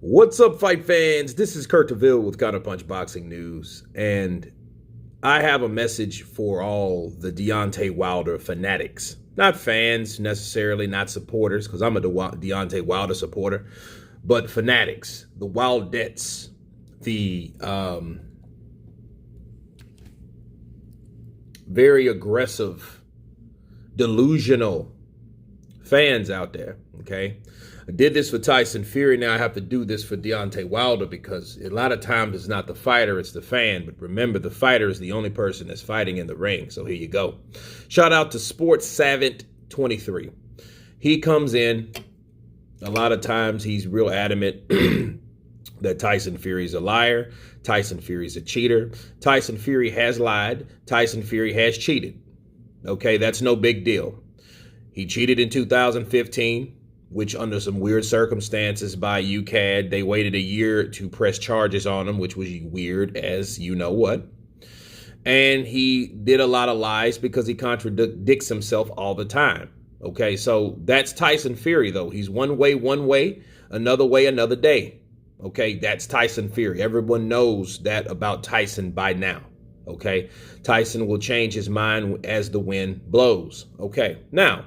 What's up, fight fans? This is Kurt DeVille with Counterpunch Boxing News, and I have a message for all the Deontay Wilder fanatics. Not fans necessarily, not supporters, because I'm a Deontay Wilder supporter, but fanatics, the Wildettes, the very aggressive, delusional fans out there, okay? I did this for Tyson Fury. Now I have to do this for Deontay Wilder because a lot of times it's not the fighter, it's the fan. But remember, the fighter is the only person that's fighting in the ring. So here you go. Shout out to Sports Savant 23. He comes in. A lot of times he's real adamant that Tyson Fury's a liar. Tyson Fury's a cheater. Tyson Fury has lied. Tyson Fury has cheated. Okay, that's no big deal. He cheated in 2015. Which under some weird circumstances by UCAD, they waited a year to press charges on him, which was weird as you know what. And he did a lot of lies because he contradicts himself all the time. Okay, so that's Tyson Fury, though. He's one way, another day. Okay, that's Tyson Fury. Everyone knows that about Tyson by now. Okay, Tyson will change his mind as the wind blows. Okay, now,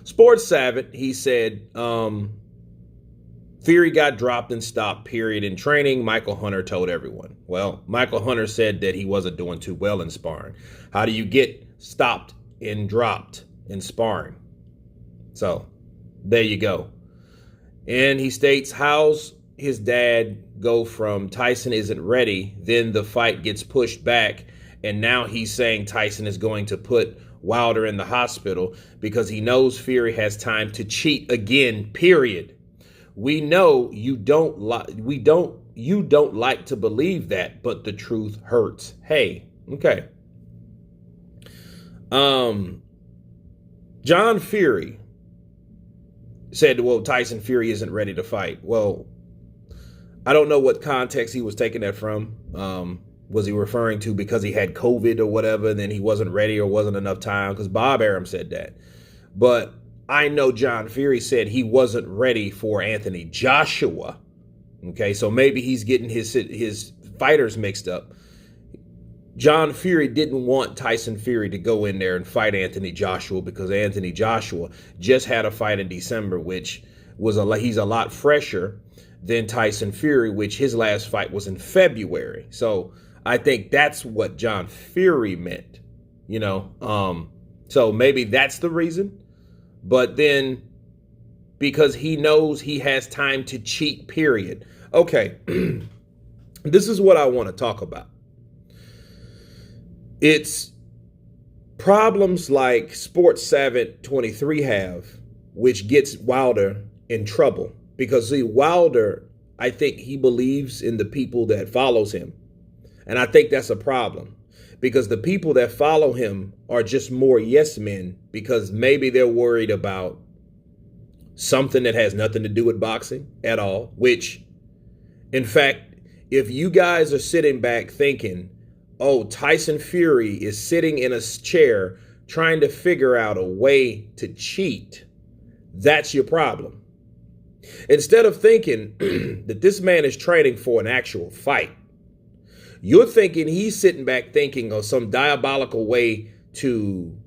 Sports Savant, he said, Fury got dropped and stopped, period, in training. Michael Hunter told everyone. Well, Michael Hunter said that he wasn't doing too well in sparring. How do you get stopped and dropped in sparring? So, there you go. And he states, how's his dad go from Tyson isn't ready, then the fight gets pushed back, and now he's saying Tyson is going to put Wilder in the hospital because he knows Fury has time to cheat again, period. We know you don't like to believe that, but the truth hurts. Hey, okay. John Fury said, well, Tyson Fury isn't ready to fight. Well, I don't know what context he was taking that from. Was he referring to because he had COVID or whatever, and then he wasn't ready or wasn't enough time? Because Bob Arum said that. But I know John Fury said he wasn't ready for Anthony Joshua. Okay, so maybe he's getting his fighters mixed up. John Fury didn't want Tyson Fury to go in there and fight Anthony Joshua because Anthony Joshua just had a fight in December, which was he's a lot fresher than Tyson Fury, which his last fight was in February. So I think that's what John Fury meant, you know. So maybe that's the reason. But then because he knows he has time to cheat, period. Okay, this is what I want to talk about. It's problems like Sports Savant 23 have, which gets Wilder in trouble. Because, see, Wilder, I think he believes in the people that follows him. And I think that's a problem. Because the people that follow him are just more yes men because maybe they're worried about something that has nothing to do with boxing at all. Which, in fact, if you guys are sitting back thinking, oh, Tyson Fury is sitting in a chair trying to figure out a way to cheat, that's your problem. Instead of thinking that this man is training for an actual fight, you're thinking he's sitting back thinking of some diabolical way to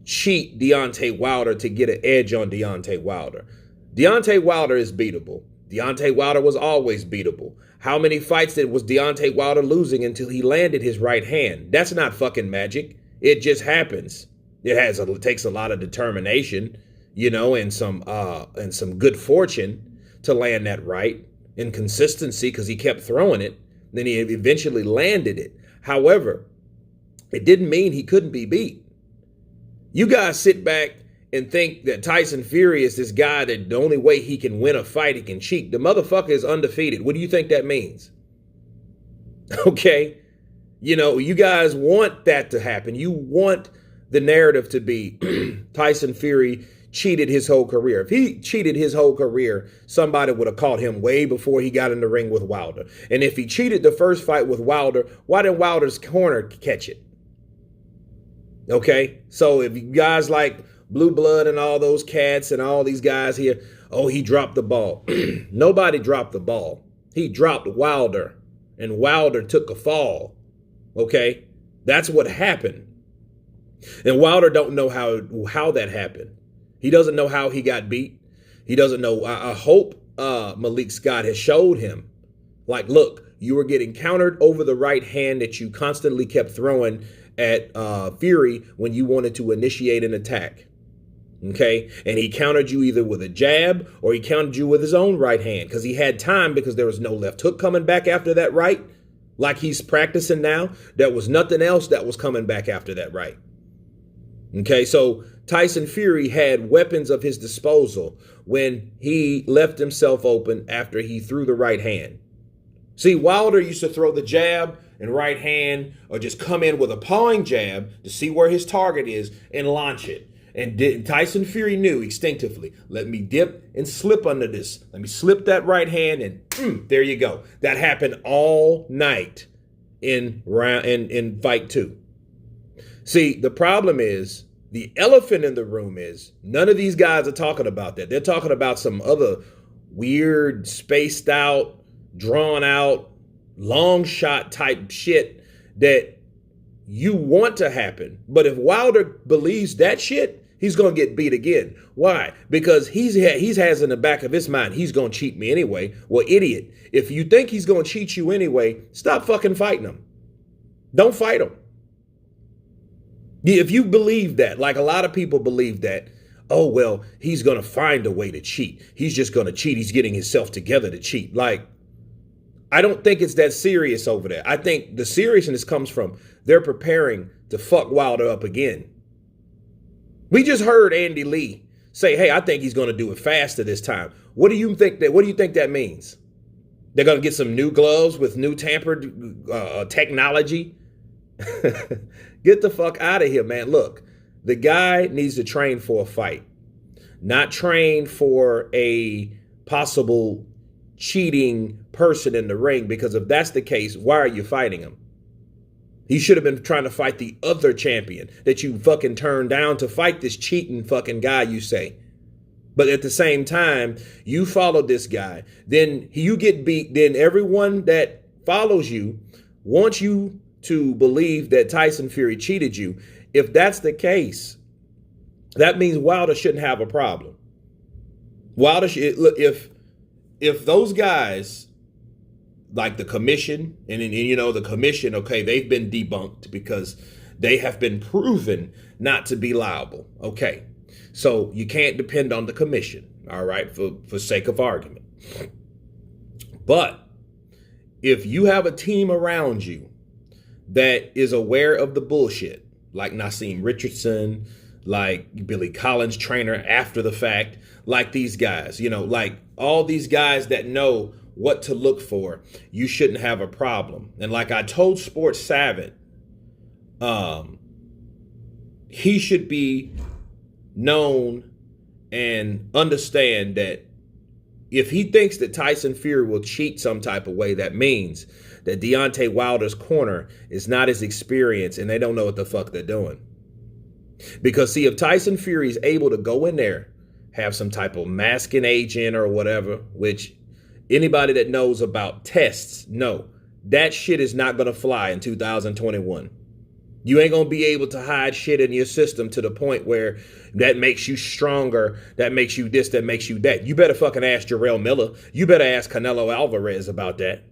cheat Deontay Wilder to get an edge on Deontay Wilder. Deontay Wilder is beatable. Deontay Wilder was always beatable. How many fights was Deontay Wilder losing until he landed his right hand? That's not fucking magic. It just happens. It takes a lot of determination, you know, and some good fortune to land that right, and consistency because he kept throwing it. Then he eventually landed it. However, it didn't mean he couldn't be beat. You guys sit back and think that Tyson Fury is this guy that the only way he can win a fight, he can cheat. The motherfucker is undefeated. What do you think that means? Okay. You know, you guys want that to happen. You want the narrative to be Tyson Fury cheated his whole career. If he cheated his whole career, somebody would have caught him way before he got in the ring with Wilder. And if he cheated the first fight with Wilder, why didn't Wilder's corner catch it? Okay, so if you guys like Blue Blood and all those cats and all these guys here, Oh, he dropped the ball. Nobody dropped the ball. He dropped Wilder, and Wilder took a fall. Okay? That's what happened. And Wilder don't know how that happened. He doesn't know how he got beat. He doesn't know. I hope Malik Scott has showed him. Like, look, you were getting countered over the right hand that you constantly kept throwing at Fury when you wanted to initiate an attack. Okay? And he countered you either with a jab or he countered you with his own right hand because he had time because there was no left hook coming back after that right. Like he's practicing now. There was nothing else that was coming back after that right. Okay, so Tyson Fury had weapons of his disposal when he left himself open after he threw the right hand. See, Wilder used to throw the jab and right hand or just come in with a pawing jab to see where his target is and launch it. And Tyson Fury knew instinctively, let me dip and slip under this. Let me slip that right hand and there you go. That happened all night in fight 2. See, the problem is, the elephant in the room is none of these guys are talking about that. They're talking about some other weird, spaced out, drawn out, long shot type shit that you want to happen. But if Wilder believes that shit, he's going to get beat again. Why? Because he has in the back of his mind, he's going to cheat me anyway. Well, idiot. If you think he's going to cheat you anyway, stop fucking fighting him. Don't fight him. If you believe that, like a lot of people believe that, oh, well, he's going to find a way to cheat. He's just going to cheat. He's getting himself together to cheat. Like, I don't think it's that serious over there. I think the seriousness comes from they're preparing to fuck Wilder up again. We just heard Andy Lee say, hey, I think he's going to do it faster this time. What do you think that means? They're going to get some new gloves with new tampered technology? Get the fuck out of here, man. Look, the guy needs to train for a fight, not train for a possible cheating person in the ring, because if that's the case, why are you fighting him? He should have been trying to fight the other champion that you fucking turned down to fight this cheating fucking guy, you say. But at the same time, you follow this guy, then you get beat, then everyone that follows you wants you to believe that Tyson Fury cheated you. If that's the case, that means Wilder shouldn't have a problem. Wilder should, look, if those guys like the commission and you know, the commission, okay, they've been debunked because they have been proven not to be liable. Okay. So you can't depend on the commission, all right, for sake of argument. But if you have a team around you that is aware of the bullshit, like Nassim Richardson, like Billy Collins' trainer after the fact, like these guys, you know, like all these guys that know what to look for, you shouldn't have a problem. And like I told Sports Savant, he should be known and understand that if he thinks that Tyson Fury will cheat some type of way, that means that Deontay Wilder's corner is not as experienced and they don't know what the fuck they're doing. Because see, if Tyson Fury is able to go in there, have some type of masking agent or whatever, which anybody that knows about tests know, that shit is not going to fly in 2021. You ain't going to be able to hide shit in your system to the point where that makes you stronger, that makes you this, that makes you that. You better fucking ask Jarrell Miller. You better ask Canelo Alvarez about that.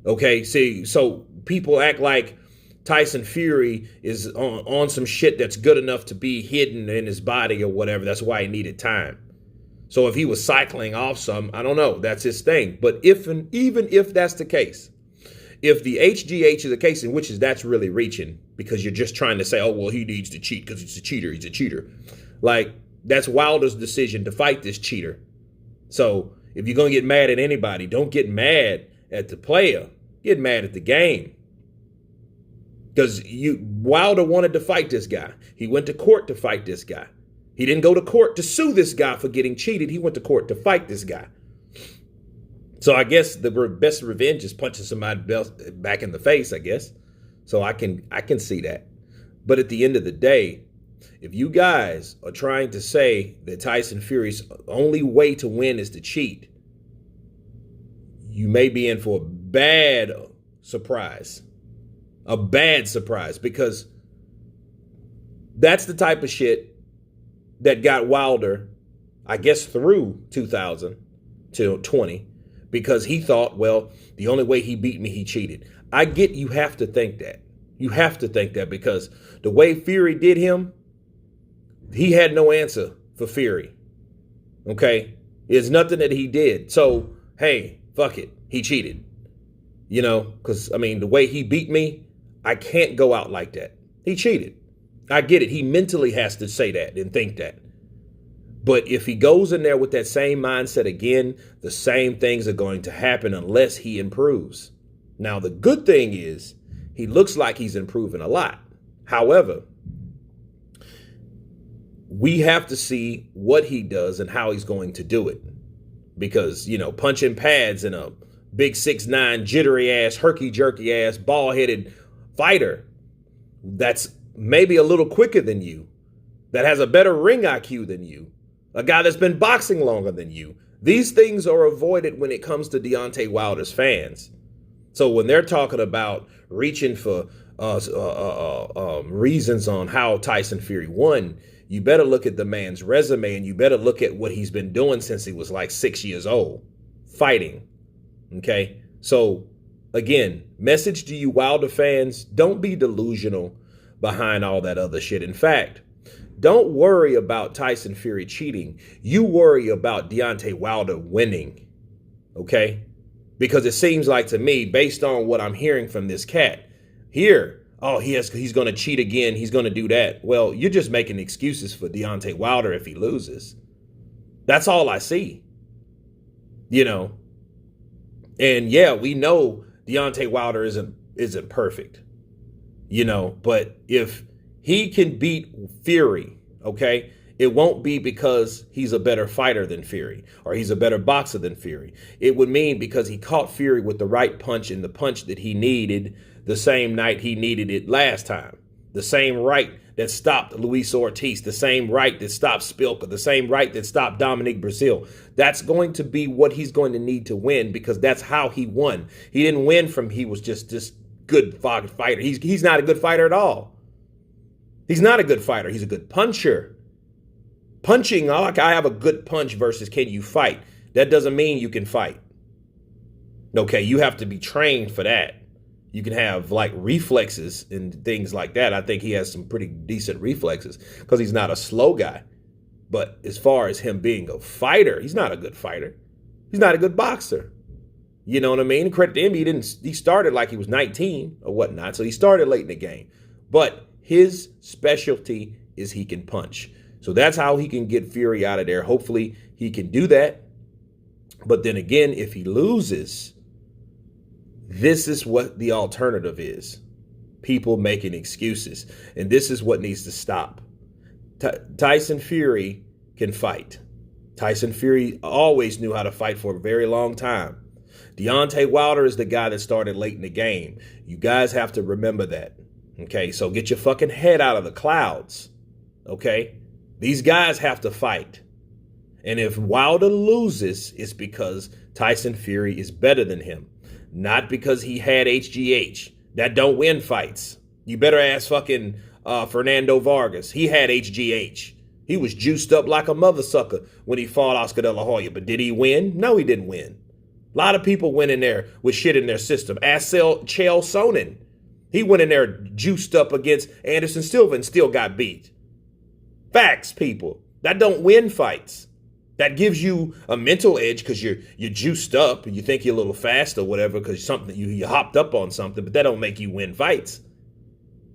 Okay, see, so people act like Tyson Fury is on some shit that's good enough to be hidden in his body or whatever. That's why he needed time. So if he was cycling off some, I don't know, that's his thing. But even if that's the case, if the HGH is the case, in which that's really reaching, because you're just trying to say, oh, well, he needs to cheat because he's a cheater. He's a cheater. Like, that's Wilder's decision to fight this cheater. So if you're going to get mad at anybody, don't get mad at the player. Get mad at the game. Because Wilder wanted to fight this guy. He went to court to fight this guy. He didn't go to court to sue this guy for getting cheated. He went to court to fight this guy. So I guess the best revenge is punching somebody back in the face, I guess. So I can see that. But at the end of the day, if you guys are trying to say that Tyson Fury's only way to win is to cheat, you may be in for a bad surprise. A bad surprise, because that's the type of shit that got Wilder, I guess, through 2020, because he thought, well, the only way he beat me, he cheated. I get you have to think that. You have to think that, because the way Fury did him, he had no answer for Fury. Okay? There's nothing that he did. So, hey, fuck it. He cheated. You know, because, I mean, the way he beat me, I can't go out like that. He cheated. I get it. He mentally has to say that and think that. But if he goes in there with that same mindset again, the same things are going to happen unless he improves. Now, the good thing is he looks like he's improving a lot. However, we have to see what he does and how he's going to do it. Because, you know, punching pads in a big 6'9", jittery ass, herky-jerky ass, ball-headed fighter that's maybe a little quicker than you, that has a better ring IQ than you, a guy that's been boxing longer than you. These things are avoided when it comes to Deontay Wilder's fans. So when they're talking about reaching for reasons on how Tyson Fury won, you better look at the man's resume, and you better look at what he's been doing since he was like 6 years old, fighting. Okay? So again, message to you Wilder fans, don't be delusional behind all that other shit. In fact, don't worry about Tyson Fury cheating. You worry about Deontay Wilder winning. Okay? Because it seems like to me, based on what I'm hearing from this cat here, oh, he's going to cheat again. He's going to do that. Well, you're just making excuses for Deontay Wilder if he loses. That's all I see. You know? And yeah, we know Deontay Wilder isn't perfect. You know, but if he can beat Fury, okay, it won't be because he's a better fighter than Fury or he's a better boxer than Fury. It would mean because he caught Fury with the right punch, and the punch that he needed the same night he needed it last time. The same right that stopped Luis Ortiz, the same right that stopped Spilka, the same right that stopped Dominic Brazil. That's going to be what he's going to need to win, because that's how he won. He didn't win from he was just this good fighter. He's not a good fighter at all. He's not a good fighter. He's a good puncher. Punching, like I have a good punch versus can you fight? That doesn't mean you can fight. Okay, you have to be trained for that. You can have like reflexes and things like that. I think he has some pretty decent reflexes because he's not a slow guy. But as far as him being a fighter, he's not a good fighter. He's not a good boxer. You know what I mean? Credit to him, he started like he was 19 or whatnot. So he started late in the game. But his specialty is he can punch. So that's how he can get Fury out of there. Hopefully he can do that. But then again, if he loses, this is what the alternative is. People making excuses. And this is what needs to stop. Tyson Fury can fight. Tyson Fury always knew how to fight for a very long time. Deontay Wilder is the guy that started late in the game. You guys have to remember that. Okay, so get your fucking head out of the clouds. Okay? These guys have to fight. And if Wilder loses, it's because Tyson Fury is better than him. Not because he had HGH. That don't win fights. You better ask fucking Fernando Vargas. He had HGH. He was juiced up like a mother sucker when he fought Oscar De La Hoya. But did he win? No, he didn't win. A lot of people went in there with shit in their system. Ask Chael Sonnen. He went in there juiced up against Anderson Silva and still got beat. Facts, people. That don't win fights. That gives you a mental edge because you're juiced up and you think you're a little fast or whatever because something you hopped up on something, but that don't make you win fights.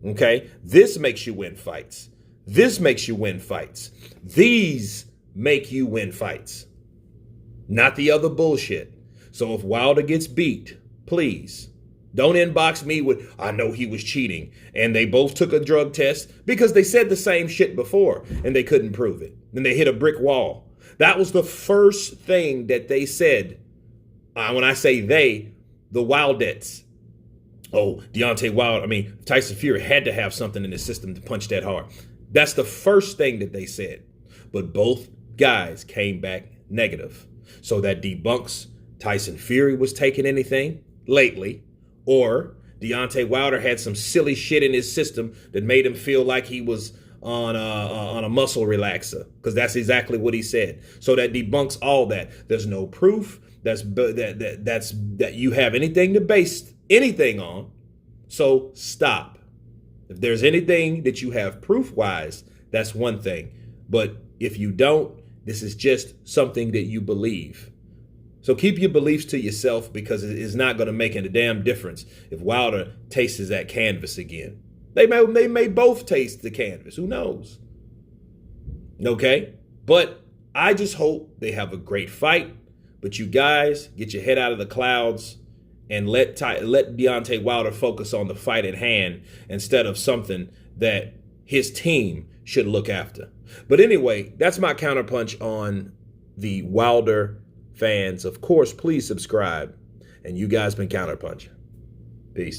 Okay? This makes you win fights. This makes you win fights. These make you win fights. Not the other bullshit. So if Wilder gets beat, please don't inbox me with, I know he was cheating. And they both took a drug test because they said the same shit before and they couldn't prove it. Then they hit a brick wall. That was the first thing that they said. When I say they, the Wildettes. Oh, Tyson Fury had to have something in his system to punch that hard. That's the first thing that they said. But both guys came back negative. So that debunks Tyson Fury was taking anything lately, or Deontay Wilder had some silly shit in his system that made him feel like he was on a muscle relaxer, because that's exactly what he said. So that debunks all that. There's no proof that you have anything to base anything on. So stop. If there's anything that you have proof-wise, that's one thing. But if you don't, this is just something that you believe. So keep your beliefs to yourself, because it is not going to make a damn difference if Wilder tastes that canvas again. They may both taste the canvas. Who knows? Okay? But I just hope they have a great fight. But you guys, get your head out of the clouds and let Deontay Wilder focus on the fight at hand instead of something that his team should look after. But anyway, that's my counterpunch on the Wilder fans. Of course, please subscribe. And you guys been counterpunching.